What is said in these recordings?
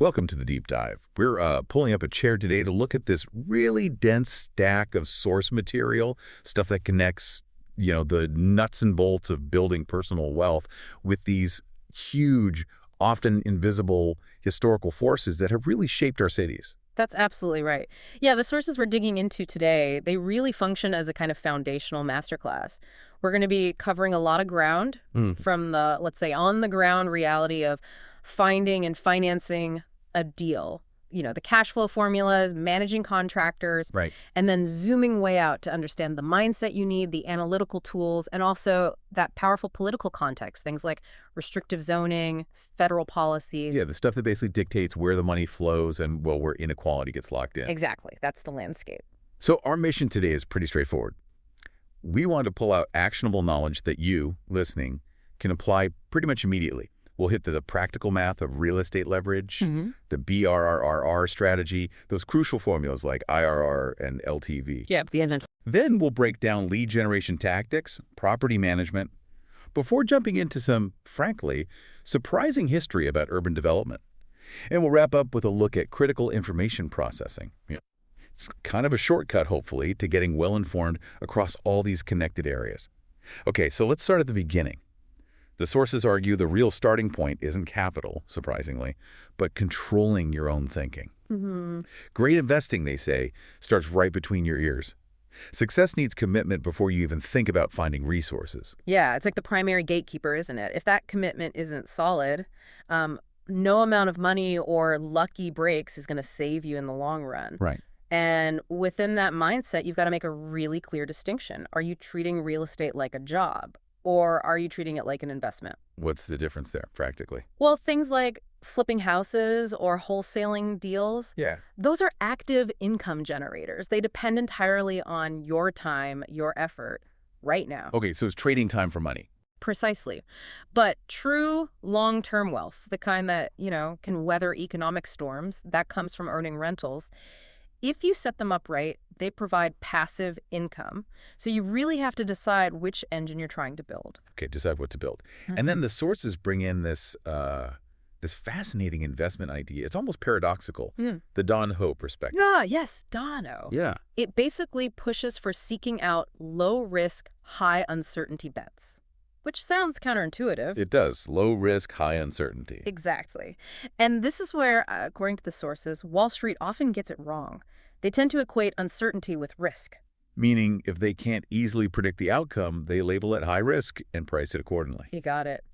Welcome to the deep dive. We're pulling up a chair today to look at this really dense stack of source material, stuff that connects, the nuts and bolts of building personal wealth with these huge, often invisible historical forces that have really shaped our cities. That's absolutely right. Yeah, the sources we're digging into today, they really function as a kind of foundational masterclass. We're going to be covering a lot of ground from the, let's say, on-the-ground reality of finding and financing a deal. The cash flow formulas, managing contractors, Right. and then zooming way out to understand the mindset you need, the analytical tools, and also that powerful political context, things like restrictive zoning, federal policies. Yeah, the stuff that basically dictates where the money flows and, well, where inequality gets locked in. Exactly. That's the landscape. So our mission today is pretty straightforward. We want to pull out actionable knowledge that you, listening, can apply pretty much immediately. We'll hit the practical math of real estate leverage, the BRRRR strategy, those crucial formulas like IRR and LTV. Yeah, the invention. Then we'll break down lead generation tactics, property management, before jumping into some, frankly, surprising history about urban development. And we'll wrap up with a look at critical information processing. It's kind of a shortcut, hopefully, to getting well-informed across all these connected areas. Okay, so let's start at the beginning. The sources argue the real starting point isn't capital, surprisingly, but controlling your own thinking. Great investing, they say, starts right between your ears. Success needs commitment before you even think about finding resources. Yeah, it's like the primary gatekeeper, isn't it? If that commitment isn't solid, no amount of money or lucky breaks is going to save you in the long run. Right. And within that mindset, you've got to make a really clear distinction. Are you treating real estate like a job? Or are you treating it like an investment? What's the difference there, practically? Well, things like flipping houses or wholesaling deals, Yeah. those are active income generators. They depend entirely on your time, your effort, right now. Okay, so it's trading time for money. Precisely. But true long-term wealth, the kind that, can weather economic storms, that comes from earning rentals. If you set them up right, they provide passive income. So you really have to decide which engine you're trying to build. Okay, decide what to build. And then the sources bring in this fascinating investment idea. It's almost paradoxical. The Don Ho perspective. Ah, yes, Dono. Yeah. It basically pushes for seeking out low-risk, high-uncertainty bets, which sounds counterintuitive. It does. Low risk, high uncertainty. Exactly. And this is where, according to the sources, Wall Street often gets it wrong. They tend to equate uncertainty with risk. Meaning, if they can't easily predict the outcome, they label it high risk and price it accordingly. You got it.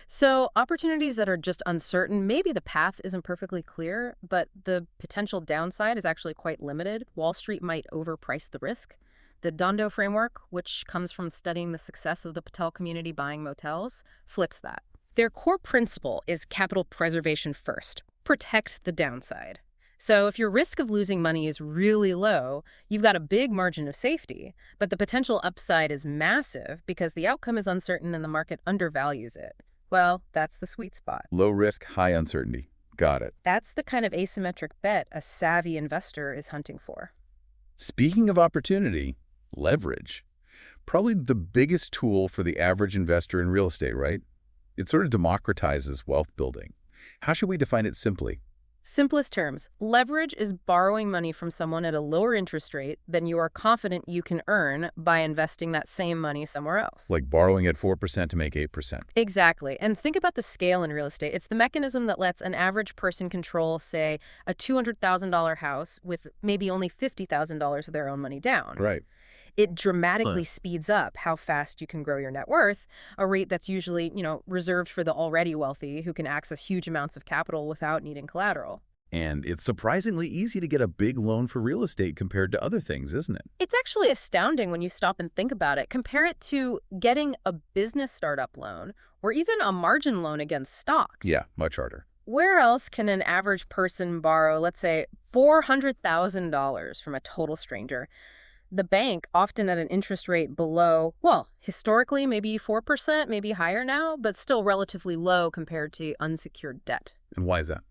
So opportunities that are just uncertain, maybe the path isn't perfectly clear, but the potential downside is actually quite limited. Wall Street might overprice the risk. The Dondo framework, which comes from studying the success of the Patel community buying motels, flips that. Their core principle is capital preservation first. Protect the downside. So if your risk of losing money is really low, you've got a big margin of safety, but the potential upside is massive because the outcome is uncertain and the market undervalues it. Well, that's the sweet spot. Low risk, high uncertainty. Got it. That's the kind of asymmetric bet a savvy investor is hunting for. Speaking of opportunity, leverage. Probably the biggest tool for the average investor in real estate, right? It sort of democratizes wealth building. How should we define it simply? Simplest terms, leverage is borrowing money from someone at a lower interest rate than you are confident you can earn by investing that same money somewhere else. Like borrowing at 4% to make 8%. Exactly. And think about the scale in real estate. It's the mechanism that lets an average person control, say, a $200,000 house with maybe only $50,000 of their own money down. Right. It dramatically speeds up how fast you can grow your net worth, a rate that's usually, reserved for the already wealthy who can access huge amounts of capital without needing collateral. And it's surprisingly easy to get a big loan for real estate compared to other things, isn't it? It's actually astounding when you stop and think about it. Compare it to getting a business startup loan or even a margin loan against stocks. Yeah, much harder. Where else can an average person borrow, let's say, $400,000 from a total stranger? The bank, often at an interest rate below, well, historically maybe 4%, maybe higher now, but still relatively low compared to unsecured debt. And why is that?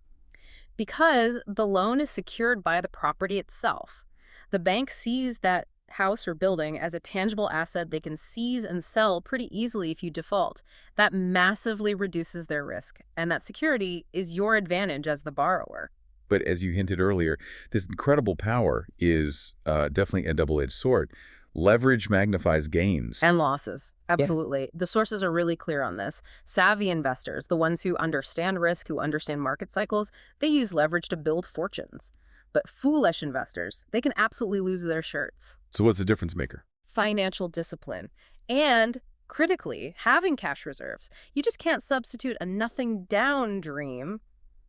Because the loan is secured by the property itself. The bank sees that house or building as a tangible asset they can seize and sell pretty easily if you default. That massively reduces their risk, and that security is your advantage as the borrower. But as you hinted earlier, this incredible power is definitely a double-edged sword. Leverage magnifies gains. And losses. Absolutely. The sources are really clear on this. Savvy investors, the ones who understand risk, who understand market cycles, they use leverage to build fortunes. But foolish investors, they can absolutely lose their shirts. So what's the difference maker? Financial discipline. And critically, having cash reserves. You just can't substitute a nothing down dream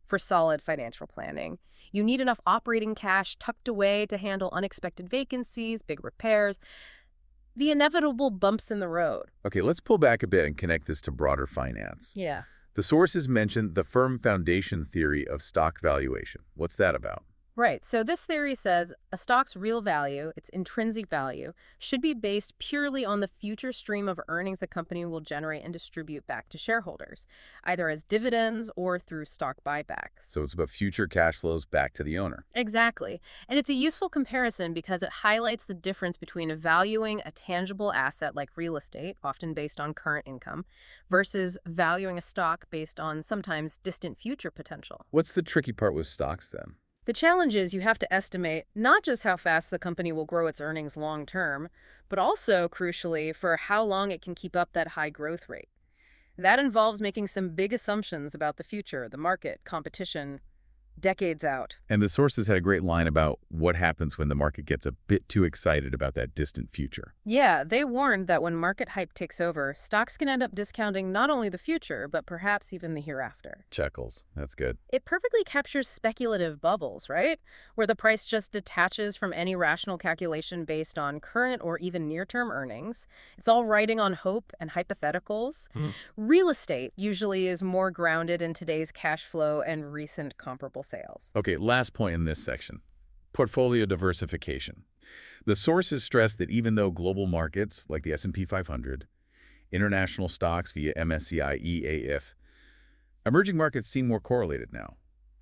for solid financial planning. You need enough operating cash tucked away to handle unexpected vacancies, big repairs, the inevitable bumps in the road. Okay, let's pull back a bit and connect this to broader finance. Yeah. The sources mentioned the firm foundation theory of stock valuation. What's that about? Right. So this theory says a stock's real value, its intrinsic value, should be based purely on the future stream of earnings the company will generate and distribute back to shareholders, either as dividends or through stock buybacks. So it's about future cash flows back to the owner. Exactly. And it's a useful comparison because it highlights the difference between valuing a tangible asset like real estate, often based on current income, versus valuing a stock based on sometimes distant future potential. What's the tricky part with stocks then? The challenge is you have to estimate not just how fast the company will grow its earnings long term, but also, crucially, for how long it can keep up that high growth rate. That involves making some big assumptions about the future, the market, competition, decades out. And the sources had a great line about what happens when the market gets a bit too excited about that distant future. Yeah, they warned that when market hype takes over, stocks can end up discounting not only the future, but perhaps even the hereafter. Chuckles. That's good. It perfectly captures speculative bubbles, right? Where the price just detaches from any rational calculation based on current or even near-term earnings. It's all riding on hope and hypotheticals. Real estate usually is more grounded in today's cash flow and recent comparable sales. Okay, last point in this section. Portfolio diversification. The sources stress that even though global markets like the S&P 500, international stocks via MSCI EAF, emerging markets seem more correlated now.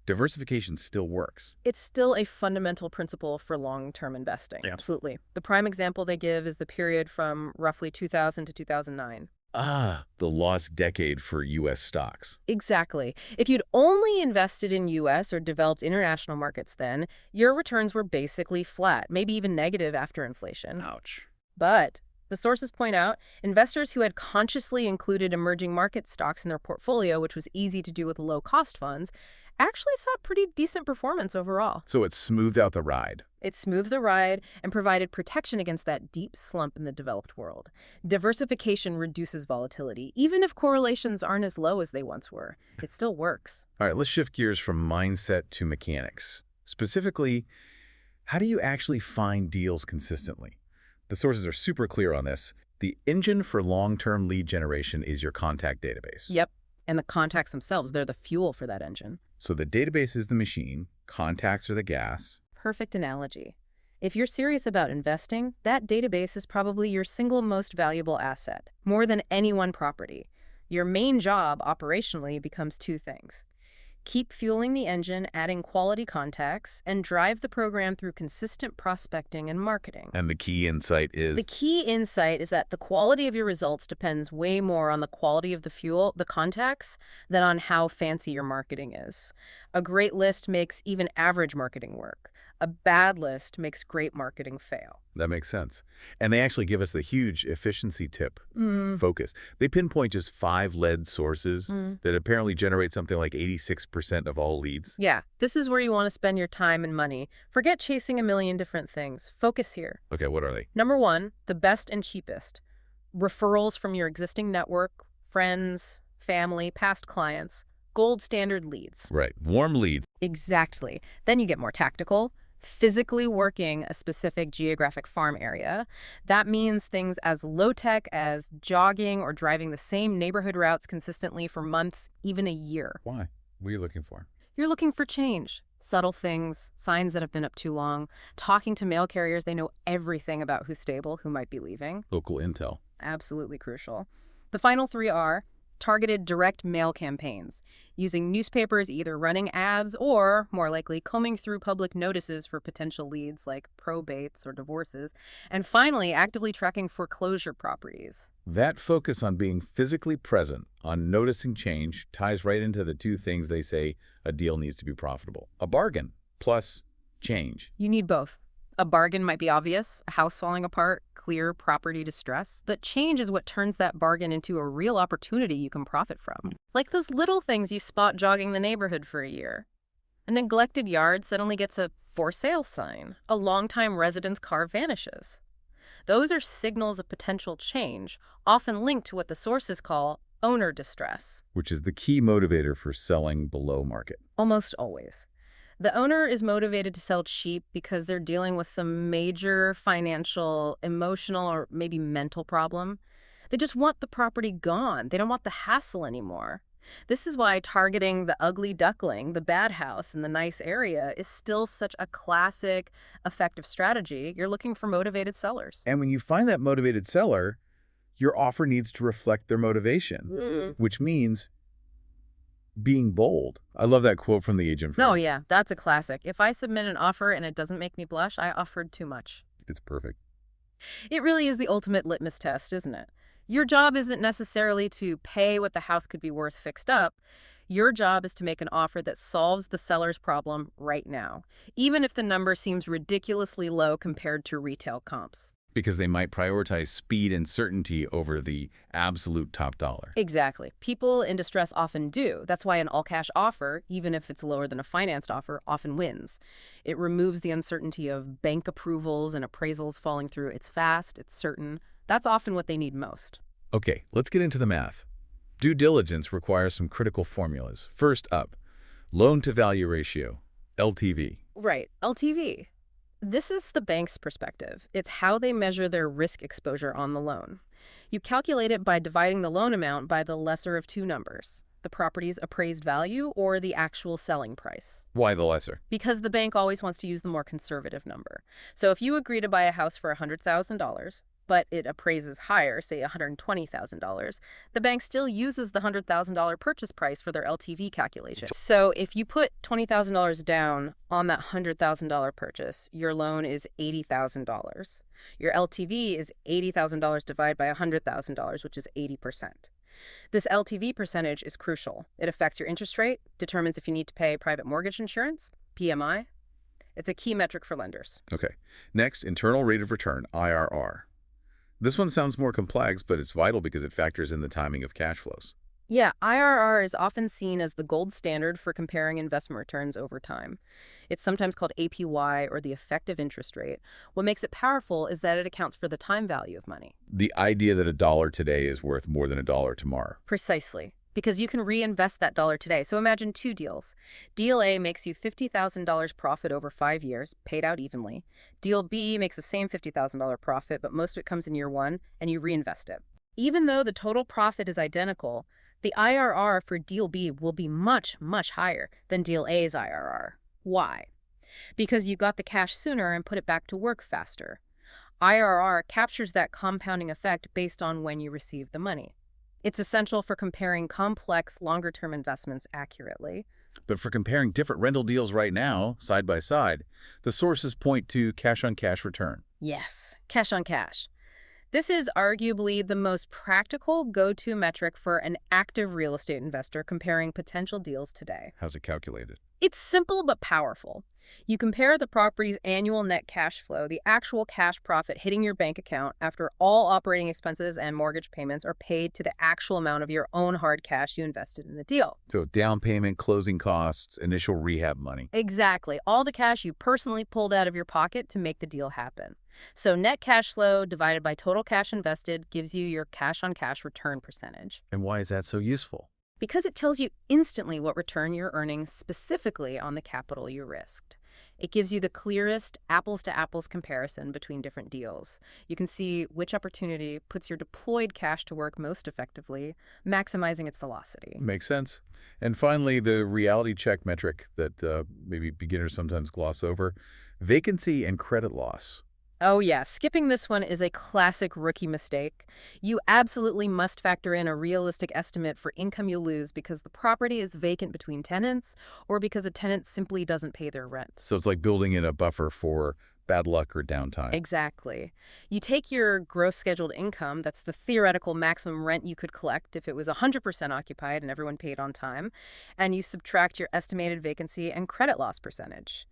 Diversification still works. It's still a fundamental principle for long-term investing. Yeah. Absolutely. The prime example they give is the period from roughly 2000 to 2009. The lost decade for U.S. stocks. Exactly. If you'd only invested in U.S. or developed international markets then, your returns were basically flat, maybe even negative after inflation. Ouch. But the sources point out investors who had consciously included emerging market stocks in their portfolio, which was easy to do with low-cost funds, actually saw pretty decent performance overall. So it smoothed out the ride. It smoothed the ride and provided protection against that deep slump in the developed world. Diversification reduces volatility. Even if correlations aren't as low as they once were, it still works. All right, let's shift gears from mindset to mechanics. Specifically, how do you actually find deals consistently? The sources are super clear on this. The engine for long-term lead generation is your contact database. Yep. And the contacts themselves, they're the fuel for that engine. So the database is the machine, contacts are the gas. Perfect analogy. If you're serious about investing, that database is probably your single most valuable asset, more than any one property. Your main job, operationally, becomes two things. Keep fueling the engine, adding quality contacts, and drive the program through consistent prospecting and marketing. And the key insight is? The key insight is that the quality of your results depends way more on the quality of the fuel, the contacts, than on how fancy your marketing is. A great list makes even average marketing work. A bad list makes great marketing fail. That makes sense. And they actually give us the huge efficiency tip, focus. They pinpoint just 5 lead sources that apparently generate something like 86% of all leads. Yeah, this is where you want to spend your time and money. Forget chasing a million different things. Focus here. Okay, what are they? Number 1, the best and cheapest. Referrals from your existing network, friends, family, past clients, gold standard leads. Right, warm leads. Exactly. Then you get more tactical. Physically working a specific geographic farm area. That means things as low-tech as jogging or driving the same neighborhood routes consistently for months, even a year. Why? What are you looking for? You're looking for change. Subtle things, signs that have been up too long, talking to mail carriers, they know everything about who's stable, who might be leaving. Local intel. Absolutely crucial. The final 3 are targeted direct mail campaigns, using newspapers either running ads or, more likely, combing through public notices for potential leads like probates or divorces, and finally, actively tracking foreclosure properties. That focus on being physically present, on noticing change, ties right into the two things they say a deal needs to be profitable. A bargain plus change. You need both. A bargain might be obvious, a house falling apart, clear property distress, but change is what turns that bargain into a real opportunity you can profit from. Like those little things you spot jogging the neighborhood for a year. A neglected yard suddenly gets a for sale sign. A longtime resident's car vanishes. Those are signals of potential change, often linked to what the sources call owner distress. Which is the key motivator for selling below market. Almost always. The owner is motivated to sell cheap because they're dealing with some major financial, emotional, or maybe mental problem. They just want the property gone. They don't want the hassle anymore. This is why targeting the ugly duckling, the bad house in the nice area, is still such a classic, effective strategy. You're looking for motivated sellers. And when you find that motivated seller, your offer needs to reflect their motivation, which means being bold. I love that quote from the agent. No, yeah, that's a classic. If I submit an offer and it doesn't make me blush, I offered too much. It's perfect. It really is the ultimate litmus test, isn't it? Your job isn't necessarily to pay what the house could be worth fixed up. Your job is to make an offer that solves the seller's problem right now, even if the number seems ridiculously low compared to retail comps. Because they might prioritize speed and certainty over the absolute top dollar. Exactly. People in distress often do. That's why an all-cash offer, even if it's lower than a financed offer, often wins. It removes the uncertainty of bank approvals and appraisals falling through. It's fast, it's certain. That's often what they need most. Okay, let's get into the math. Due diligence requires some critical formulas. First up, loan-to-value ratio, LTV. Right, LTV. This is the bank's perspective. It's how they measure their risk exposure on the loan. You calculate it by dividing the loan amount by the lesser of two numbers, the property's appraised value or the actual selling price. Why the lesser? Because the bank always wants to use the more conservative number. So if you agree to buy a house for $100,000, but it appraises higher, say $120,000, the bank still uses the $100,000 purchase price for their LTV calculation. So if you put $20,000 down on that $100,000 purchase, your loan is $80,000. Your LTV is $80,000 divided by $100,000, which is 80%. This LTV percentage is crucial. It affects your interest rate, determines if you need to pay private mortgage insurance, PMI. It's a key metric for lenders. Okay. Next, internal rate of return, IRR. This one sounds more complex, but it's vital because it factors in the timing of cash flows. Yeah, IRR is often seen as the gold standard for comparing investment returns over time. It's sometimes called APY, or the effective interest rate. What makes it powerful is that it accounts for the time value of money. The idea that a dollar today is worth more than a dollar tomorrow. Precisely. Because you can reinvest that dollar today. So imagine two deals. Deal A makes you $50,000 profit over 5 years, paid out evenly. Deal B makes the same $50,000 profit, but most of it comes in year one, and you reinvest it. Even though the total profit is identical, the IRR for Deal B will be much, much higher than Deal A's IRR. Why? Because you got the cash sooner and put it back to work faster. IRR captures that compounding effect based on when you receive the money. It's essential for comparing complex, longer-term investments accurately. But for comparing different rental deals right now, side by side, the sources point to cash-on-cash return. Yes, cash on cash. This is arguably the most practical go-to metric for an active real estate investor comparing potential deals today. How's it calculated? It's simple but powerful. You compare the property's annual net cash flow, the actual cash profit hitting your bank account after all operating expenses and mortgage payments are paid, to the actual amount of your own hard cash you invested in the deal. So down payment, closing costs, initial rehab money. Exactly. All the cash you personally pulled out of your pocket to make the deal happen. So net cash flow divided by total cash invested gives you your cash-on-cash return percentage. And why is that so useful? Because it tells you instantly what return you're earning specifically on the capital you risked. It gives you the clearest apples-to-apples comparison between different deals. You can see which opportunity puts your deployed cash to work most effectively, maximizing its velocity. Makes sense. And finally, the reality check metric that maybe beginners sometimes gloss over, vacancy and credit loss. Oh yeah, skipping this one is a classic rookie mistake. You absolutely must factor in a realistic estimate for income you'll lose because the property is vacant between tenants or because a tenant simply doesn't pay their rent. So it's like building in a buffer for bad luck or downtime. Exactly. You take your gross scheduled income, that's the theoretical maximum rent you could collect if it was 100% occupied and everyone paid on time, and you subtract your estimated vacancy and credit loss percentage.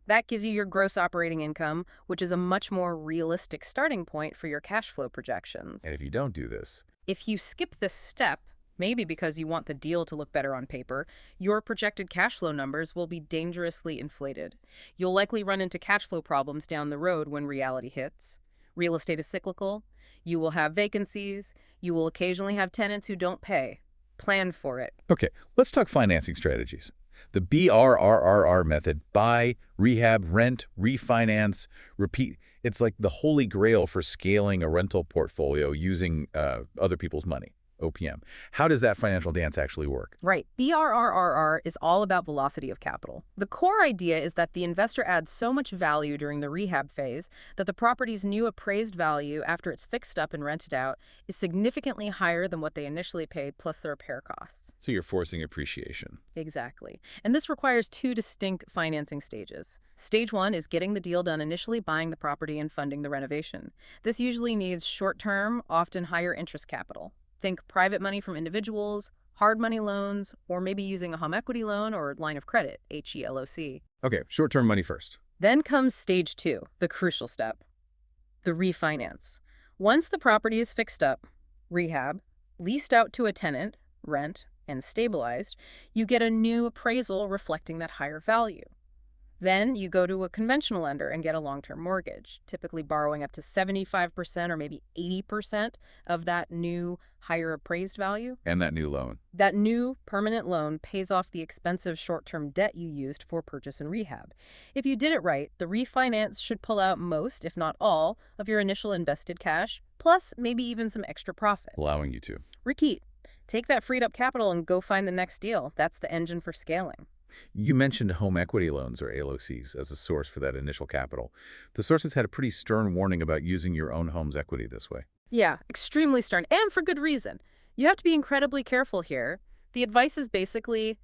That gives you your gross operating income, which is a much more realistic starting point for your cash flow projections. And if you don't do this, If you skip this step, maybe because you want the deal to look better on paper, your projected cash flow numbers will be dangerously inflated. You'll likely run into cash flow problems down the road when reality hits. Real estate is cyclical. You will have vacancies. You will occasionally have tenants who don't pay. Plan for it. okay, let's talk financing strategies. The BRRRR method, buy, rehab, rent, refinance, repeat. It's like the holy grail for scaling a rental portfolio using other people's money, OPM. How does that financial dance actually work? Right. BRRRR is all about velocity of capital. The core idea is that the investor adds so much value during the rehab phase that the property's new appraised value after it's fixed up and rented out is significantly higher than what they initially paid plus the repair costs. So you're forcing appreciation. Exactly. And this requires two distinct financing stages. Stage one is getting the deal done initially, buying the property and funding the renovation. This usually needs short-term, often higher interest capital. Think private money from individuals, hard money loans, or maybe using a home equity loan or line of credit, HELOC. Okay, short-term money first. Then comes stage two, the crucial step, the refinance. Once the property is fixed up, rehab, leased out to a tenant, rent, and stabilized, you get a new appraisal reflecting that higher value. Then you go to a conventional lender and get a long-term mortgage, typically borrowing up to 75% or maybe 80% of that new higher appraised value. And that new loan. That new permanent loan pays off the expensive short-term debt you used for purchase and rehab. If you did it right, the refinance should pull out most, if not all, of your initial invested cash, plus maybe even some extra profit. Allowing you to. Repeat. Take that freed up capital and go find the next deal. That's the engine for scaling. You mentioned home equity loans, or HELOCs, as a source for that initial capital. The sources had a pretty stern warning about using your own home's equity this way. Yeah, extremely stern, and for good reason. You have to be incredibly careful here. The advice is basically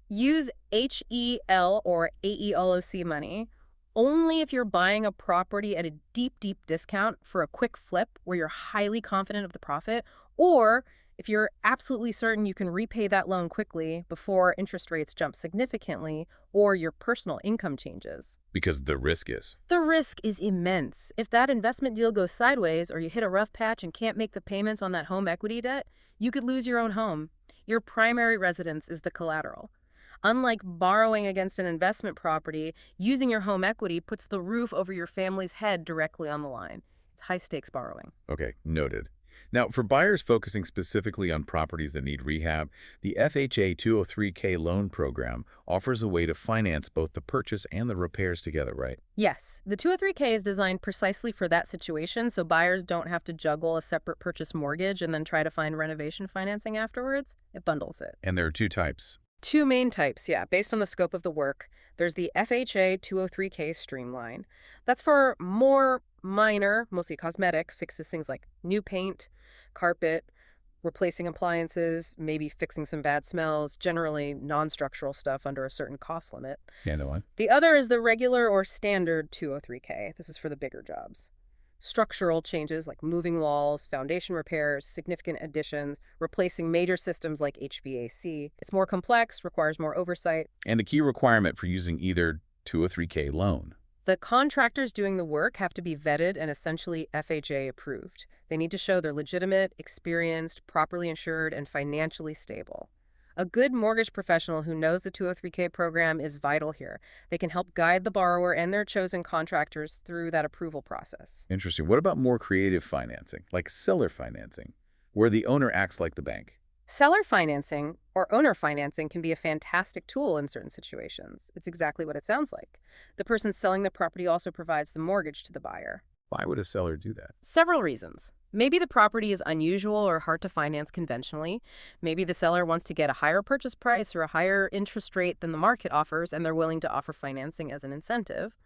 use HEL or AELOC money only if you're buying a property at a deep, deep discount for a quick flip where you're highly confident of the profit, or if you're absolutely certain you can repay that loan quickly before interest rates jump significantly or your personal income changes. Because the risk is. The risk is immense. If that investment deal goes sideways or you hit a rough patch and can't make the payments on that home equity debt, you could lose your own home. Your primary residence is the collateral. Unlike borrowing against an investment property, using your home equity puts the roof over your family's head directly on the line. It's high-stakes borrowing. Okay, noted. Now, for buyers focusing specifically on properties that need rehab, the FHA 203K loan program offers a way to finance both the purchase and the repairs together, right? Yes, the 203K is designed precisely for that situation, so buyers don't have to juggle a separate purchase mortgage and then try to find renovation financing afterwards. It bundles it. And there are two types. Two main types, yeah, based on the scope of the work. There's the FHA 203K Streamline. That's for more minor, mostly cosmetic, fixes, things like new paint, carpet, replacing appliances, maybe fixing some bad smells, generally non-structural stuff under a certain cost limit. Yeah, no one. The other is the regular or standard 203K. This is for the bigger jobs. Structural changes like moving walls, foundation repairs, significant additions, replacing major systems like HVAC. It's more complex, requires more oversight. And a key requirement for using either 203K loan. The contractors doing the work have to be vetted and essentially FHA approved. They need to show they're legitimate, experienced, properly insured, and financially stable. A good mortgage professional who knows the 203K program is vital here. They can help guide the borrower and their chosen contractors through that approval process. Interesting. What about more creative financing, like seller financing, where the owner acts like the bank? Seller financing or owner financing can be a fantastic tool in certain situations. It's exactly what it sounds like. The person selling the property also provides the mortgage to the buyer. Why would a seller do that? Several reasons. Maybe the property is unusual or hard to finance conventionally. Maybe the seller wants to get a higher purchase price or a higher interest rate than the market offers, and they're willing to offer financing as an incentive.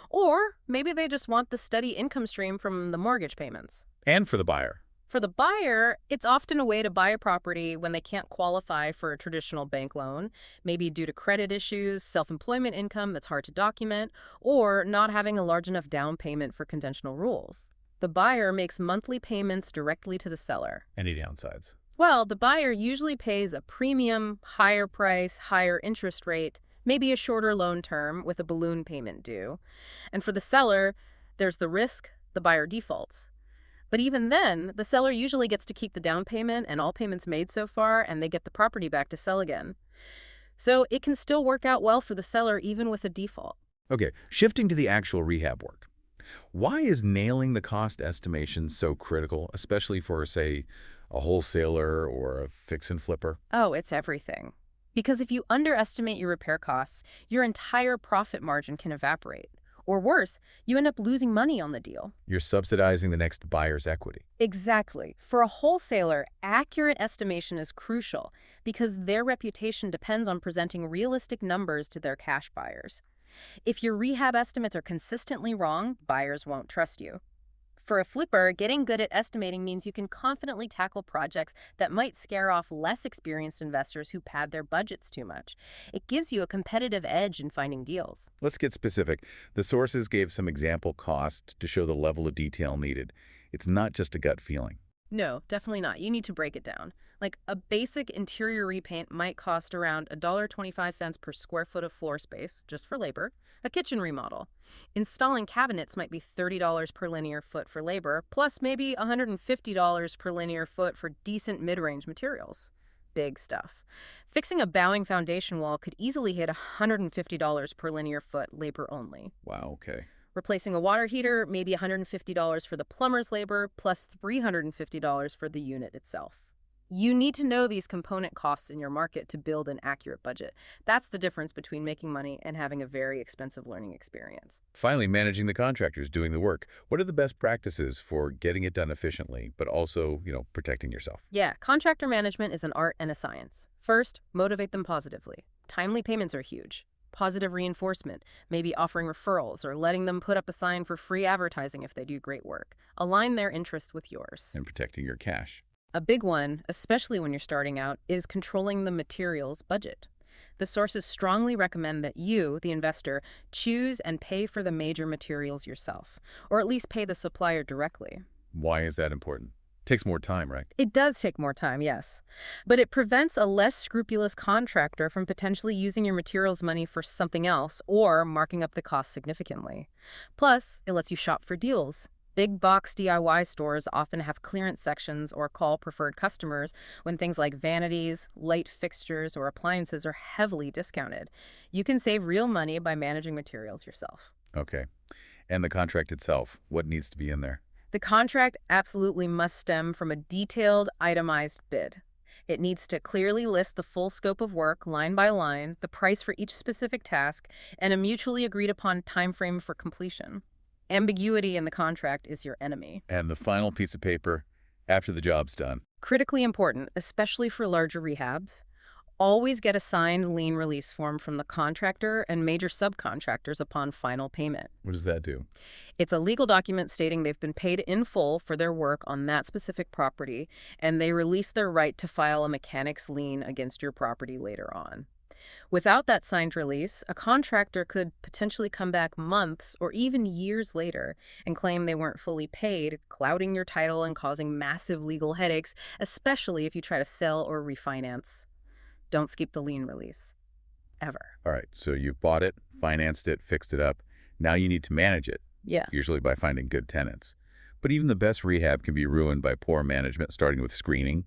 Or maybe they just want the steady income stream from the mortgage payments. And for the buyer. For the buyer, it's often a way to buy a property when they can't qualify for a traditional bank loan, maybe due to credit issues, self-employment income that's hard to document, or not having a large enough down payment for conventional rules. The buyer makes monthly payments directly to the seller. Any downsides? Well, the buyer usually pays a premium, higher price, higher interest rate, maybe a shorter loan term with a balloon payment due. And for the seller, there's the risk the buyer defaults. But even then, the seller usually gets to keep the down payment and all payments made so far, and they get the property back to sell again. So it can still work out well for the seller even with a default. Okay, shifting to the actual rehab work. Why is nailing the cost estimation so critical, especially for, say, a wholesaler or a fix and flipper? Oh, it's everything. Because if you underestimate your repair costs, your entire profit margin can evaporate. Or worse, you end up losing money on the deal. You're subsidizing the next buyer's equity. Exactly. For a wholesaler, accurate estimation is crucial because their reputation depends on presenting realistic numbers to their cash buyers. If your rehab estimates are consistently wrong, buyers won't trust you. For a flipper, getting good at estimating means you can confidently tackle projects that might scare off less experienced investors who pad their budgets too much. It gives you a competitive edge in finding deals. Let's get specific. The sources gave some example costs to show the level of detail needed. It's not just a gut feeling. No, definitely not. You need to break it down. Like a basic interior repaint might cost around $1.25 per square foot of floor space, just for labor. A kitchen remodel. Installing cabinets might be $30 per linear foot for labor, plus maybe $150 per linear foot for decent mid-range materials. Big stuff. Fixing a bowing foundation wall could easily hit $150 per linear foot, labor only. Wow, okay. Replacing a water heater, maybe $150 for the plumber's labor, plus $350 for the unit itself. You need to know these component costs in your market to build an accurate budget. That's the difference between making money and having a very expensive learning experience. Finally, managing the contractors doing the work. What are the best practices for getting it done efficiently, but also, protecting yourself? Yeah, contractor management is an art and a science. First, motivate them positively. Timely payments are huge. Positive reinforcement, maybe offering referrals or letting them put up a sign for free advertising if they do great work. Align their interests with yours. And protecting your cash. A big one, especially when you're starting out, is controlling the materials budget. The sources strongly recommend that you, the investor, choose and pay for the major materials yourself, or at least pay the supplier directly. Why is that important? Takes more time, right? It does take more time, yes. But it prevents a less scrupulous contractor from potentially using your materials money for something else or marking up the cost significantly. Plus, it lets you shop for deals. Big box DIY stores often have clearance sections or call preferred customers when things like vanities, light fixtures, or appliances are heavily discounted. You can save real money by managing materials yourself. Okay. And the contract itself, what needs to be in there? The contract absolutely must stem from a detailed, itemized bid. It needs to clearly list the full scope of work, line by line, the price for each specific task, and a mutually agreed upon time frame for completion. Ambiguity in the contract is your enemy. And the final piece of paper after the job's done. Critically important, especially for larger rehabs. Always get a signed lien release form from the contractor and major subcontractors upon final payment. What does that do? It's a legal document stating they've been paid in full for their work on that specific property, and they release their right to file a mechanic's lien against your property later on. Without that signed release, a contractor could potentially come back months or even years later and claim they weren't fully paid, clouding your title and causing massive legal headaches, especially if you try to sell or refinance. Don't skip the lien release. Ever. All right, so you've bought it, financed it, fixed it up. Now you need to manage it, Yeah. usually by finding good tenants. But even the best rehab can be ruined by poor management, starting with screening.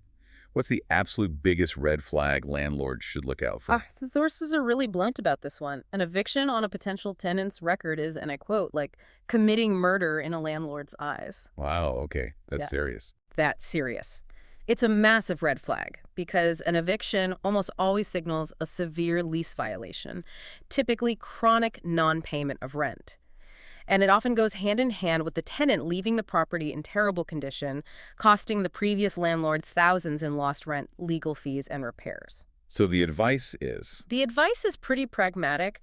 What's the absolute biggest red flag landlords should look out for? The sources are really blunt about this one. An eviction on a potential tenant's record is, and I quote, like committing murder in a landlord's eyes. Wow, okay, that's Yeah. serious. That's serious. It's a massive red flag because an eviction almost always signals a severe lease violation, typically chronic non-payment of rent. And it often goes hand in hand with the tenant leaving the property in terrible condition, costing the previous landlord thousands in lost rent, legal fees, and repairs. So the advice is, The advice is pretty pragmatic.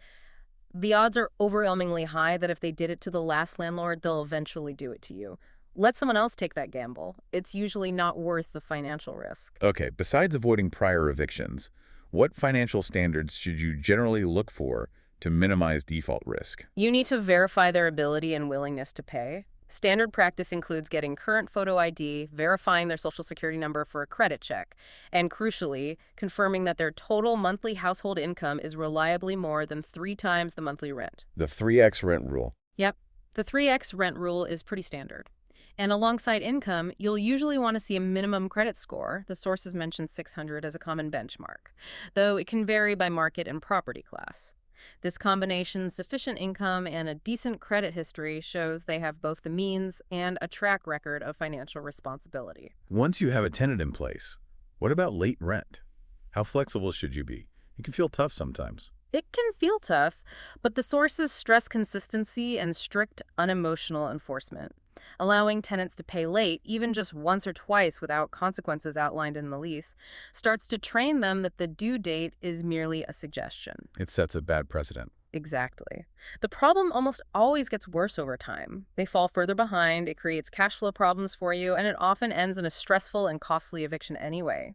The odds are overwhelmingly high that if they did it to the last landlord, they'll eventually do it to you. Let someone else take that gamble. It's usually not worth the financial risk. okay, besides avoiding prior evictions, what financial standards should you generally look for to minimize default risk? You need to verify their ability and willingness to pay. Standard practice includes getting current photo ID, verifying their social security number for a credit check, and crucially, confirming that their total monthly household income is reliably more than 3 times the monthly rent. The 3x rent rule. Yep, the 3x rent rule is pretty standard. And alongside income, you'll usually want to see a minimum credit score. The sources mention 600 as a common benchmark, though it can vary by market and property class. This combination, sufficient income and a decent credit history, shows they have both the means and a track record of financial responsibility. Once you have a tenant in place, what about late rent? How flexible should you be? It can feel tough sometimes. It can feel tough, but the sources stress consistency and strict, unemotional enforcement. Allowing tenants to pay late, even just once or twice without consequences outlined in the lease, starts to train them that the due date is merely a suggestion. It sets a bad precedent. Exactly. The problem almost always gets worse over time. They fall further behind, it creates cash flow problems for you, and it often ends in a stressful and costly eviction anyway.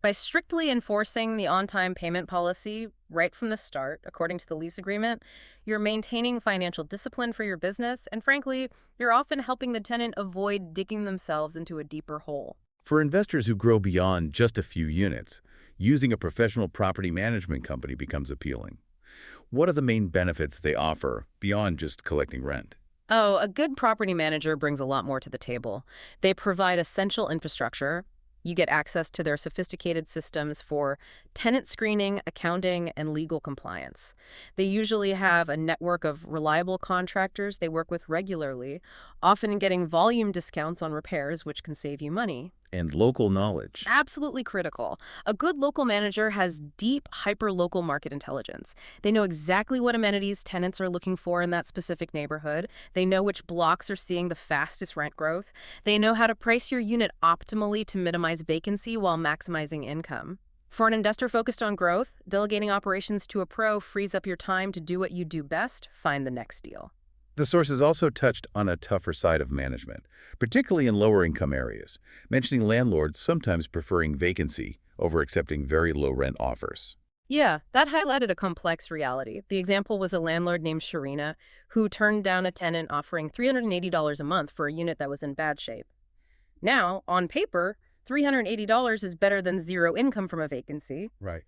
By strictly enforcing the on-time payment policy right from the start, according to the lease agreement, you're maintaining financial discipline for your business, and frankly, you're often helping the tenant avoid digging themselves into a deeper hole. For investors who grow beyond just a few units, using a professional property management company becomes appealing. What are the main benefits they offer beyond just collecting rent? Oh, a good property manager brings a lot more to the table. They provide essential infrastructure. You get access to their sophisticated systems for tenant screening, accounting, and legal compliance. They usually have a network of reliable contractors they work with regularly, often getting volume discounts on repairs, which can save you money. And local knowledge. Absolutely critical. A good local manager has deep, hyper-local market intelligence. They know exactly what amenities tenants are looking for in that specific neighborhood. They know which blocks are seeing the fastest rent growth. They know how to price your unit optimally to minimize vacancy while maximizing income. For an investor focused on growth, delegating operations to a pro frees up your time to do what you do best, find the next deal. The sources also touched on a tougher side of management, particularly in lower-income areas, mentioning landlords sometimes preferring vacancy over accepting very low-rent offers. Yeah, that highlighted a complex reality. The example was a landlord named Sharina who turned down a tenant offering $380 a month for a unit that was in bad shape. Now, on paper, $380 is better than zero income from a vacancy. Right.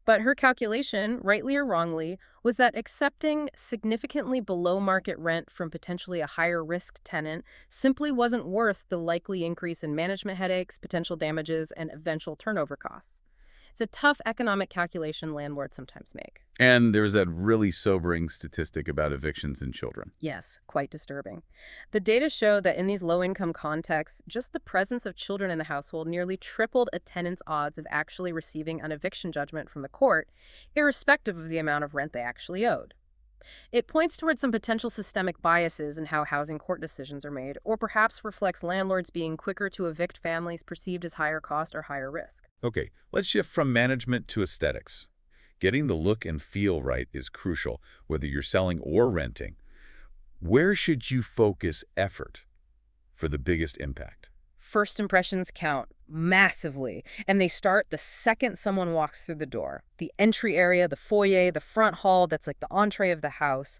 But her calculation, rightly or wrongly, was that accepting significantly below market rent from potentially a higher risk tenant simply wasn't worth the likely increase in management headaches, potential damages, and eventual turnover costs. It's a tough economic calculation landlords sometimes make. And there's that really sobering statistic about evictions in children. Yes, quite disturbing. The data show that in these low-income contexts, just the presence of children in the household nearly tripled a tenant's odds of actually receiving an eviction judgment from the court, irrespective of the amount of rent they actually owed. It points towards some potential systemic biases in how housing court decisions are made, or perhaps reflects landlords being quicker to evict families perceived as higher cost or higher risk. Okay, let's shift from management to aesthetics. Getting the look and feel right is crucial, whether you're selling or renting. Where should you focus effort for the biggest impact? First impressions count massively, and they start the second someone walks through the door. The entry area, the foyer, the front hall, that's like the entree of the house.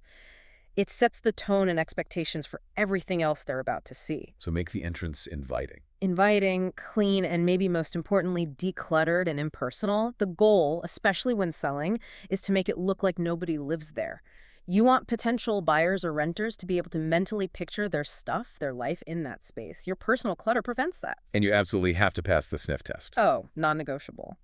It sets the tone and expectations for everything else they're about to see. So make the entrance inviting. Inviting, clean, and maybe most importantly, decluttered and impersonal. The goal, especially when selling, is to make it look like nobody lives there. You want potential buyers or renters to be able to mentally picture their stuff, their life in that space. Your personal clutter prevents that. And you absolutely have to pass the sniff test. Oh, non-negotiable.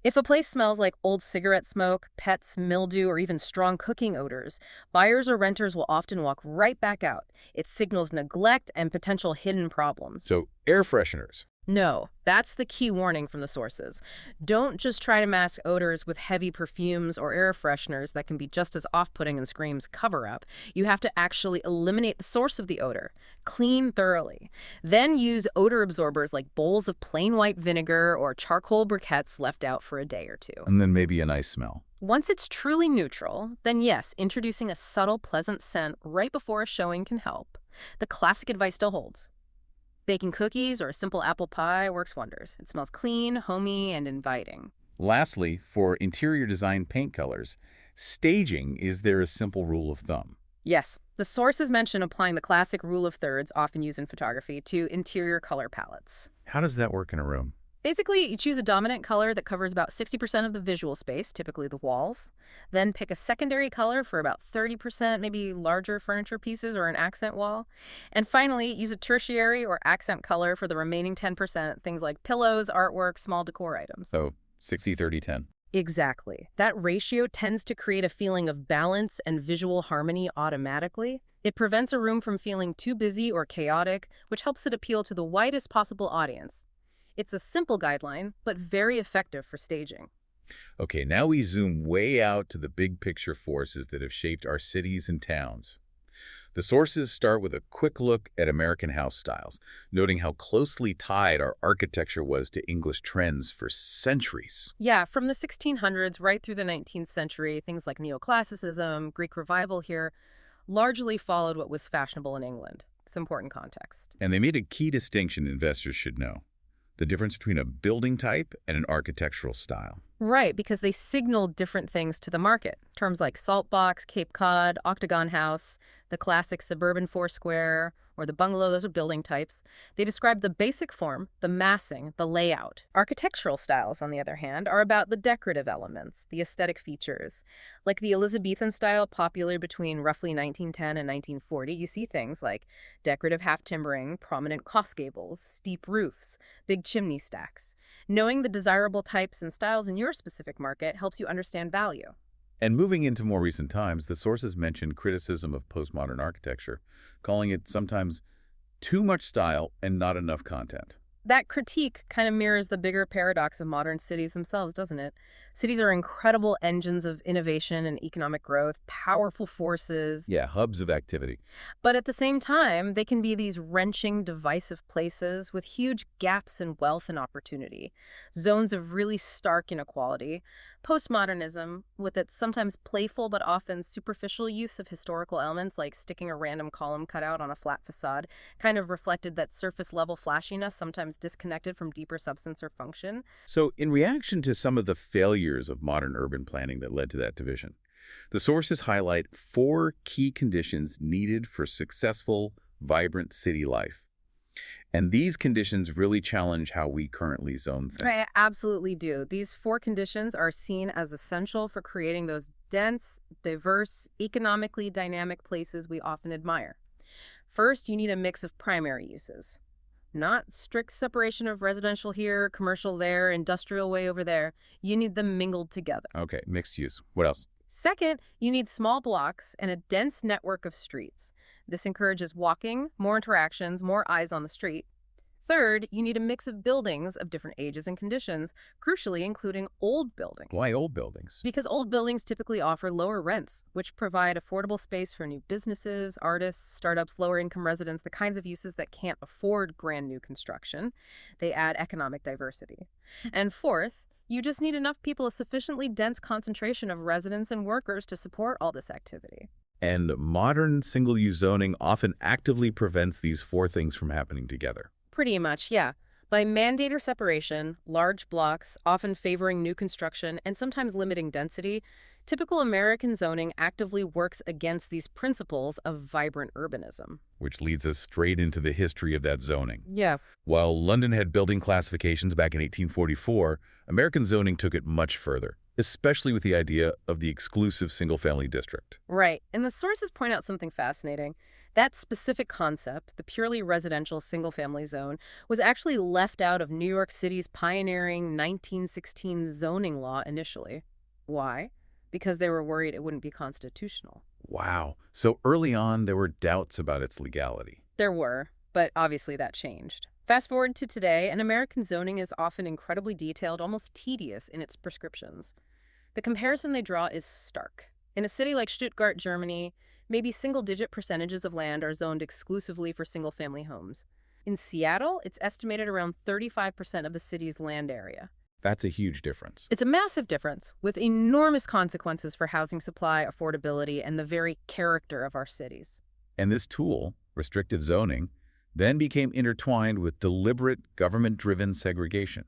If a place smells like old cigarette smoke, pets, mildew, or even strong cooking odors, buyers or renters will often walk right back out. It signals neglect and potential hidden problems. So air fresheners. No, that's the key warning from the sources. Don't just try to mask odors with heavy perfumes or air fresheners that can be just as off-putting and screams cover-up. You have to actually eliminate the source of the odor. Clean thoroughly. Then use odor absorbers like bowls of plain white vinegar or charcoal briquettes left out for a day or two. And then maybe a nice smell. Once it's truly neutral, then yes, introducing a subtle, pleasant scent right before a showing can help. The classic advice still holds. Baking cookies or a simple apple pie works wonders. It smells clean, homey, and inviting. Lastly, for interior design paint colors, staging is there a simple rule of thumb? Yes, the sources mention applying the classic rule of thirds often used in photography to interior color palettes. How does that work in a room? Basically, you choose a dominant color that covers about 60% of the visual space, typically the walls. Then pick a secondary color for about 30%, maybe larger furniture pieces or an accent wall. And finally, use a tertiary or accent color for the remaining 10%, things like pillows, artwork, small decor items. So 60-30-10. Exactly. That ratio tends to create a feeling of balance and visual harmony automatically. It prevents a room from feeling too busy or chaotic, which helps it appeal to the widest possible audience. It's a simple guideline, but very effective for staging. Okay, now we zoom way out to the big picture forces that have shaped our cities and towns. The sources start with a quick look at American house styles, noting how closely tied our architecture was to English trends for centuries. Yeah, from the 1600s right through the 19th century, things like neoclassicism, Greek revival here, largely followed what was fashionable in England. It's important context. And they made a key distinction investors should know: the difference between a building type and an architectural style. Right, because they signaled different things to the market. Terms like salt box, Cape Cod, octagon house, the classic suburban four-square, or the bungalow, those are building types. They describe the basic form, the massing, the layout. Architectural styles, on the other hand, are about the decorative elements, the aesthetic features. Like the Elizabethan style popular between roughly 1910 and 1940, you see things like decorative half-timbering, prominent cross gables, steep roofs, big chimney stacks. Knowing the desirable types and styles in your specific market helps you understand value. And moving into more recent times, the sources mentioned criticism of postmodern architecture, calling it sometimes too much style and not enough content. That critique kind of mirrors the bigger paradox of modern cities themselves, doesn't it? Cities are incredible engines of innovation and economic growth, powerful forces. Yeah, hubs of activity. But at the same time, they can be these wrenching, divisive places with huge gaps in wealth and opportunity, zones of really stark inequality. Postmodernism, with its sometimes playful but often superficial use of historical elements like sticking a random column cutout on a flat facade, kind of reflected that surface-level flashiness, sometimes disconnected from deeper substance or function. So in reaction to some of the failures of modern urban planning that led to that division, the sources highlight 4 key conditions needed for successful, vibrant city life. And these conditions really challenge how we currently zone things. I absolutely do. These 4 conditions are seen as essential for creating those dense, diverse, economically dynamic places we often admire. First, you need a mix of primary uses. Not strict separation of residential here, commercial there, industrial way over there. You need them mingled together. Okay, mixed use. What else? Second, you need small blocks and a dense network of streets. This encourages walking, more interactions, more eyes on the street. Third, you need a mix of buildings of different ages and conditions, crucially including old buildings. Why old buildings? Because old buildings typically offer lower rents, which provide affordable space for new businesses, artists, startups, lower-income residents, the kinds of uses that can't afford brand new construction. They add economic diversity. And fourth, you just need enough people, a sufficiently dense concentration of residents and workers to support all this activity. And modern single-use zoning often actively prevents these 4 things from happening together. Pretty much, yeah. By mandate or separation, large blocks, often favoring new construction and sometimes limiting density, typical American zoning actively works against these principles of vibrant urbanism. Which leads us straight into the history of that zoning. Yeah. While London had building classifications back in 1844, American zoning took it much further, especially with the idea of the exclusive single-family district. Right. And the sources point out something fascinating. That specific concept, the purely residential single-family zone, was actually left out of New York City's pioneering 1916 zoning law initially. Why? Because they were worried it wouldn't be constitutional. Wow. So early on, there were doubts about its legality. There were, but obviously that changed. Fast forward to today, and American zoning is often incredibly detailed, almost tedious in its prescriptions. The comparison they draw is stark. In a city like Stuttgart, Germany, maybe single-digit percentages of land are zoned exclusively for single-family homes. In Seattle, it's estimated around 35% of the city's land area. That's a huge difference. It's a massive difference, with enormous consequences for housing supply, affordability, and the very character of our cities. And this tool, restrictive zoning, then became intertwined with deliberate government-driven segregation.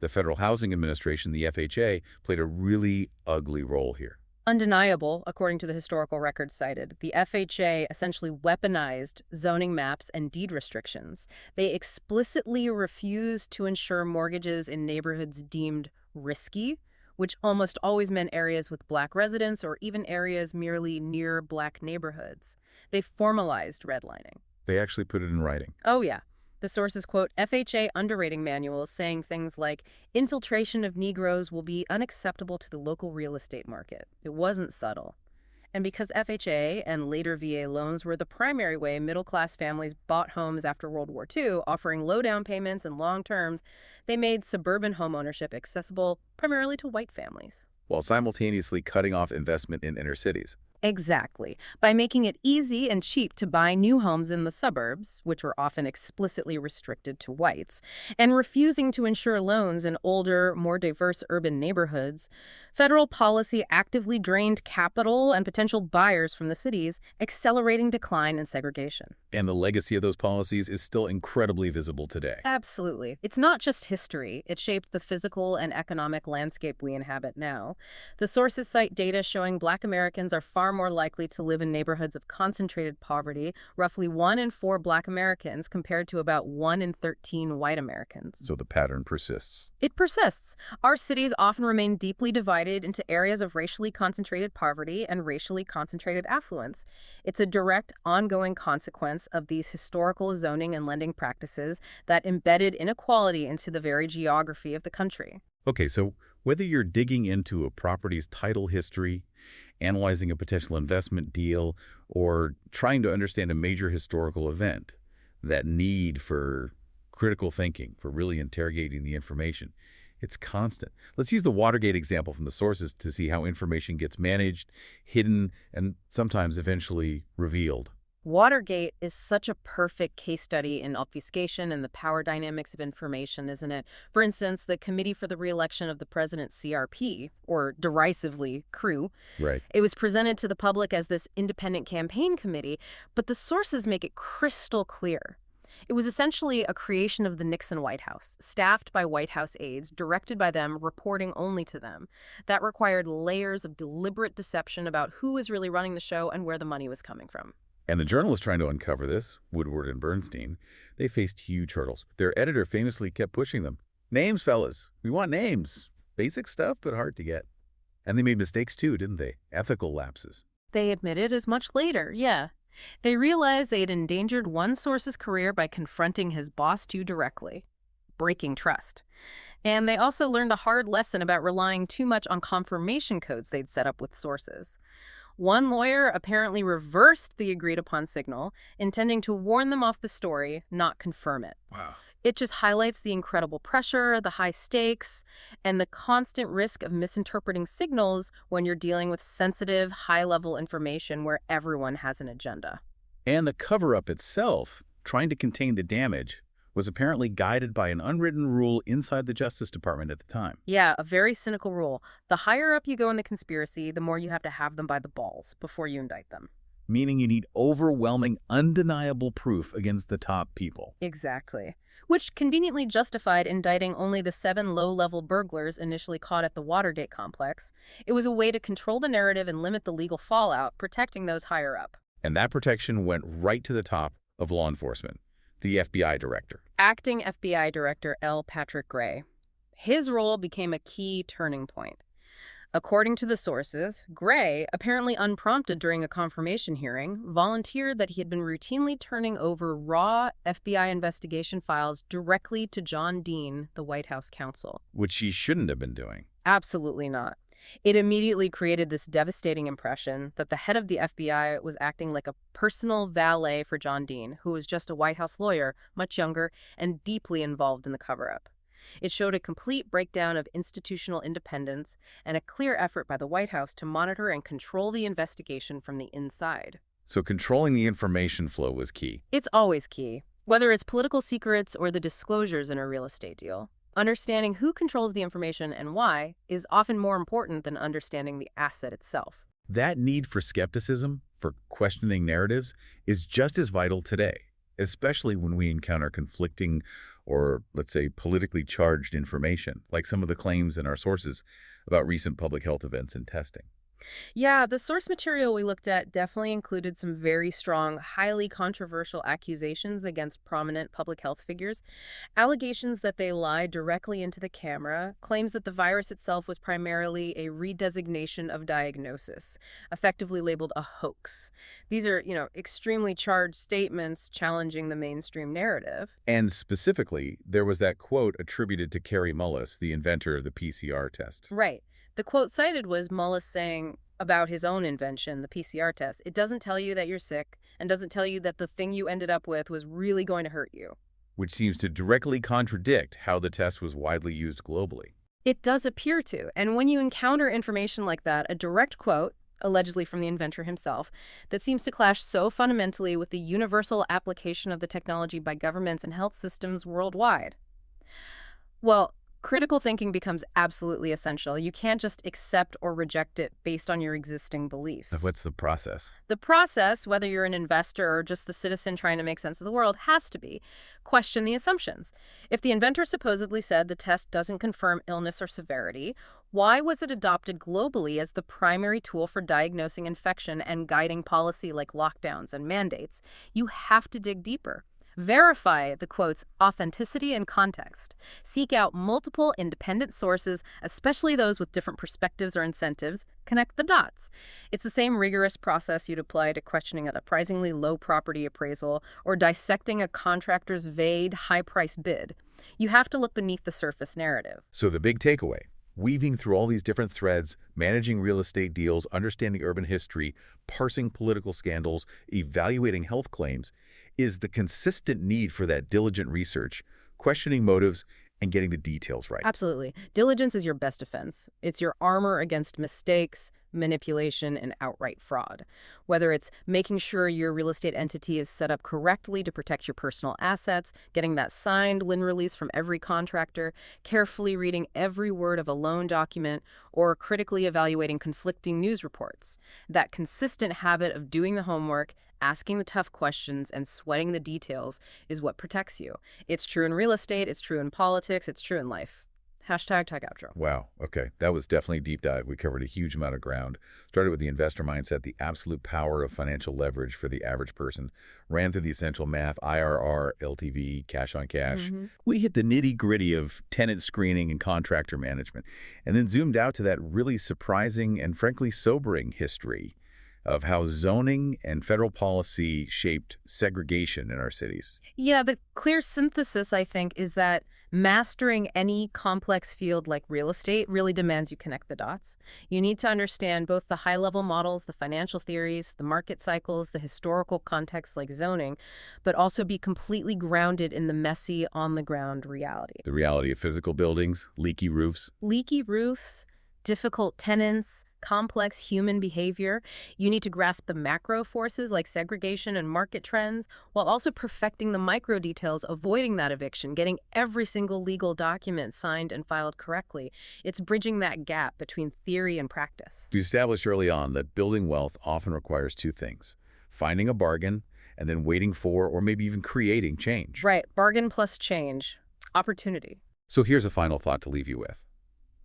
The Federal Housing Administration, the FHA, played a really ugly role here. Undeniable, according to the historical records cited, the FHA essentially weaponized zoning maps and deed restrictions. They explicitly refused to insure mortgages in neighborhoods deemed risky, which almost always meant areas with Black residents or even areas merely near Black neighborhoods. They formalized redlining. They actually put it in writing. Oh, yeah. The sources quote FHA underwriting manuals saying things like, infiltration of Negroes will be unacceptable to the local real estate market. It wasn't subtle. And because FHA and later VA loans were the primary way middle-class families bought homes after World War II, offering low down payments and long terms, they made suburban homeownership accessible primarily to white families. While simultaneously cutting off investment in inner cities. Exactly. By making it easy and cheap to buy new homes in the suburbs, which were often explicitly restricted to whites, and refusing to insure loans in older, more diverse urban neighborhoods, federal policy actively drained capital and potential buyers from the cities, accelerating decline and segregation. And the legacy of those policies is still incredibly visible today. Absolutely. It's not just history. It shaped the physical and economic landscape we inhabit now. The sources cite data showing Black Americans are far more likely to live in neighborhoods of concentrated poverty, roughly 1 in 4 Black Americans compared to about 1 in 13 white Americans. So the pattern persists. It persists. Our cities often remain deeply divided into areas of racially concentrated poverty and racially concentrated affluence. It's a direct, ongoing consequence of these historical zoning and lending practices that embedded inequality into the very geography of the country. Okay, so whether you're digging into a property's title history, analyzing a potential investment deal, or trying to understand a major historical event, that need for critical thinking, for really interrogating the information, it's constant. Let's use the Watergate example from the sources to see how information gets managed, hidden, and sometimes eventually revealed. Watergate is such a perfect case study in obfuscation and the power dynamics of information, isn't it? For instance, the Committee for the Re-election of the President, CRP, or derisively, CREW, Right. it was presented to the public as this independent campaign committee, but the sources make it crystal clear. It was essentially a creation of the Nixon White House, staffed by White House aides, directed by them, reporting only to them. That required layers of deliberate deception about who was really running the show and where the money was coming from. And the journalists trying to uncover this, Woodward and Bernstein, they faced huge hurdles. Their editor famously kept pushing them. Names, fellas. We want names. Basic stuff, but hard to get. And they made mistakes too, didn't they? Ethical lapses. They admitted as much later, yeah. They realized they had endangered one source's career by confronting his boss too directly, breaking trust. And they also learned a hard lesson about relying too much on confirmation codes they'd set up with sources. One lawyer apparently reversed the agreed-upon signal, intending to warn them off the story, not confirm it. Wow. It just highlights the incredible pressure, the high stakes, and the constant risk of misinterpreting signals when you're dealing with sensitive, high-level information where everyone has an agenda. And the cover-up itself, trying to contain the damage, was apparently guided by an unwritten rule inside the Justice Department at the time. Yeah, a very cynical rule. The higher up you go in the conspiracy, the more you have to have them by the balls before you indict them. Meaning you need overwhelming, undeniable proof against the top people. Exactly. Which conveniently justified indicting only the 7 low-level burglars initially caught at the Watergate complex. It was a way to control the narrative and limit the legal fallout, protecting those higher up. And that protection went right to the top of law enforcement, the FBI director. Acting FBI Director L. Patrick Gray. His role became a key turning point. According to the sources, Gray, apparently unprompted during a confirmation hearing, volunteered that he had been routinely turning over raw FBI investigation files directly to John Dean, the White House counsel. Which he shouldn't have been doing. Absolutely not. It immediately created this devastating impression that the head of the FBI was acting like a personal valet for John Dean, who was just a White House lawyer, much younger, and deeply involved in the cover-up. It showed a complete breakdown of institutional independence and a clear effort by the White House to monitor and control the investigation from the inside. So controlling the information flow was key. It's always key, whether it's political secrets or the disclosures in a real estate deal. Understanding who controls the information and why is often more important than understanding the asset itself. That need for skepticism, for questioning narratives, is just as vital today, especially when we encounter conflicting or, let's say, politically charged information, like some of the claims in our sources about recent public health events and testing. Yeah, the source material we looked at definitely included some very strong, highly controversial accusations against prominent public health figures. Allegations that they lied directly into the camera, claims that the virus itself was primarily a redesignation of diagnosis, effectively labeled a hoax. These are, extremely charged statements challenging the mainstream narrative. And specifically, there was that quote attributed to Kary Mullis, the inventor of the PCR test. Right. The quote cited was Mullis saying about his own invention, the PCR test, "It doesn't tell you that you're sick and doesn't tell you that the thing you ended up with was really going to hurt you." Which seems to directly contradict how the test was widely used globally. It does appear to. And when you encounter information like that, a direct quote, allegedly from the inventor himself, that seems to clash so fundamentally with the universal application of the technology by governments and health systems worldwide, well, critical thinking becomes absolutely essential. You can't just accept or reject it based on your existing beliefs. What's the process? The process, whether you're an investor or just the citizen trying to make sense of the world, has to be question the assumptions. If the inventor supposedly said the test doesn't confirm illness or severity, why was it adopted globally as the primary tool for diagnosing infection and guiding policy like lockdowns and mandates? You have to dig deeper. Verify the quote's authenticity and context. Seek out multiple independent sources, especially those with different perspectives or incentives. Connect the dots. It's the same rigorous process you'd apply to questioning a surprisingly low property appraisal or dissecting a contractor's vague, high-price bid. You have to look beneath the surface narrative. So the big takeaway, weaving through all these different threads, managing real estate deals, understanding urban history, parsing political scandals, evaluating health claims, is the consistent need for that diligent research, questioning motives, and getting the details right. Absolutely. Diligence is your best defense. It's your armor against mistakes, manipulation, and outright fraud. Whether it's making sure your real estate entity is set up correctly to protect your personal assets, getting that signed lien release from every contractor, carefully reading every word of a loan document, or critically evaluating conflicting news reports. That consistent habit of doing the homework, asking the tough questions, and sweating the details is what protects you. It's true in real estate, it's true in politics, it's true in life. Hashtag tech outro. Wow. Okay. That was definitely a deep dive. We covered a huge amount of ground. Started with the investor mindset, the absolute power of financial leverage for the average person. Ran through the essential math, IRR, LTV, cash on cash. We hit the nitty-gritty of tenant screening and contractor management. And then zoomed out to that really surprising and frankly sobering history of how zoning and federal policy shaped segregation in our cities. Yeah, the clear synthesis, I think, is that mastering any complex field like real estate really demands you connect the dots. You need to understand both the high-level models, the financial theories, the market cycles, the historical context like zoning, but also be completely grounded in the messy, on-the-ground reality. The reality of physical buildings, leaky roofs. Leaky roofs, difficult tenants, complex human behavior. You need to grasp the macro forces like segregation and market trends, while also perfecting the micro details, avoiding that eviction, getting every single legal document signed and filed correctly. It's bridging that gap between theory and practice. We established early on that building wealth often requires two things: finding a bargain and then waiting for or maybe even creating change. Right. Bargain plus change. Opportunity. So here's a final thought to leave you with.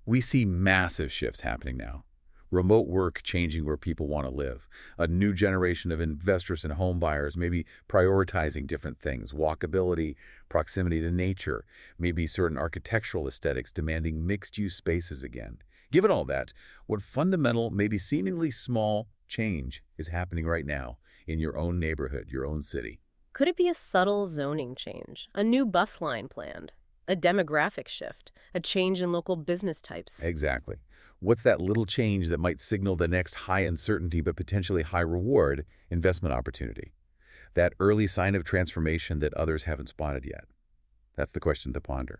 We see massive shifts happening now. Remote work changing where people want to live. A new generation of investors and home buyers maybe prioritizing different things. Walkability, proximity to nature, maybe certain architectural aesthetics demanding mixed-use spaces again. Given all that, what fundamental, maybe seemingly small change is happening right now in your own neighborhood, your own city? Could it be a subtle zoning change? A new bus line planned? A demographic shift? A change in local business types? Exactly. What's that little change that might signal the next high uncertainty but potentially high reward investment opportunity? That early sign of transformation that others haven't spotted yet? That's the question to ponder.